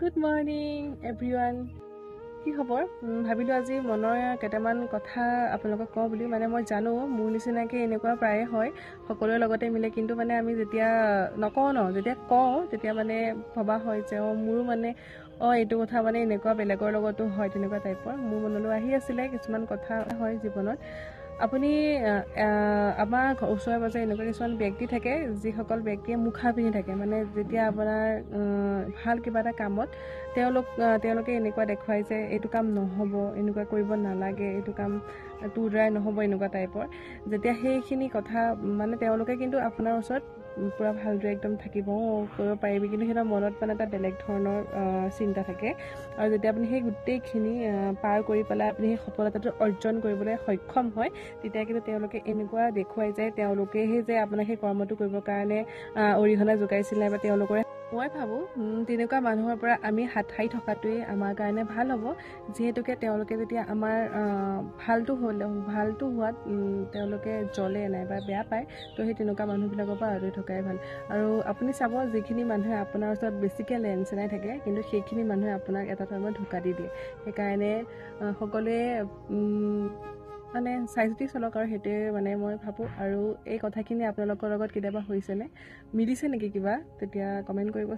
Good morning everyone. কি খবৰ? ভাবিলোঁ আজি মনৰ কেইটামান কথা আপোনালোকক কওঁ বুলি। মানে মই জানো মোৰ নিচিনাকৈ এনেকুৱা প্ৰায়ে হয়, সকলোৰে লগতে মিলে, কিন্তু মানে আমি যেতিয়া নকওঁ যেতিয়া কওঁ তেতিয়া মানে ভবা হয় যে মোৰো মানে এইটো কথা মানে এনেকুৱা বেলেগৰ লগতো হয়, তেনেকুৱা টাইপৰ মোৰ মনলৈ আহি আছিলে কিছুমান কথা হয় জীৱনত। আপুনি আমাৰ ওচৰে পাজৰে এনেকুৱা কিছুমান ব্যক্তি থাকে যিসকল ব্যক্তিয়ে মুখা পিন্ধি থাকে। মানে যেতিয়া আপোনাৰ ভাল কিবা এটা কামত তেওঁলোকে এনেকুৱা দেখুৱায় যে এইটো কাম নহ'ব, এনেকুৱা কৰিব নালাগে, এইটো কাম তোৰ দ্বাৰাই নহ'ব, এনেকুৱা টাইপৰ। যেতিয়া সেইখিনি কথা মানে তেওঁলোকে কিন্তু আপোনাৰ ওচৰত পূৰা ভালদৰে একদম থাকিব, কৰিব পাৰিবি, কিন্তু সিহঁতৰ মনত মানে এটা বেলেগ ধৰণৰ চিন্তা থাকে। আৰু যেতিয়া আপুনি সেই গোটেইখিনি পাৰ কৰি পেলাই আপুনি সেই সফলতাটো অৰ্জন কৰিবলৈ সক্ষম হয়, তেতিয়া কিন্তু তেওঁলোকে এনেকুৱা দেখুৱাই যায় তেওঁলোকেহে যে আপোনাক সেই কৰ্মটো কৰিবৰ কাৰণে অৰিহণা যোগাইছিল, নাইবা তেওঁলোকৰে। মই ভাবোঁ তেনেকুৱা মানুহৰ পৰা আমি হাত সাৰি থকাটোৱেই আমাৰ কাৰণে ভাল হ'ব, যিহেতুকে তেওঁলোকে যেতিয়া আমাৰ ভালটো হোৱাত তেওঁলোকে জ্বলে নাইবা বেয়া পায়, তো সেই তেনেকুৱা মানুহবিলাকৰ পৰা আঁতৰি থকাই ভাল। আৰু আপুনি চাব, যিখিনি মানুহে আপোনাৰ ওচৰত বেছিকৈ লেনচেনাই থাকে, কিন্তু সেইখিনি মানুহে আপোনাক এটা টাইমত ধোকা দি দিয়ে। সেইকাৰণে সকলোৱে মানে চাই চিতি চলক, আৰু সেইটোৱে মানে মই ভাবোঁ। আৰু এই কথাখিনি আপোনালোকৰ লগত কেতিয়াবা হৈছেনে, মিলিছে নেকি কিবা, তেতিয়া কমেণ্ট কৰিব।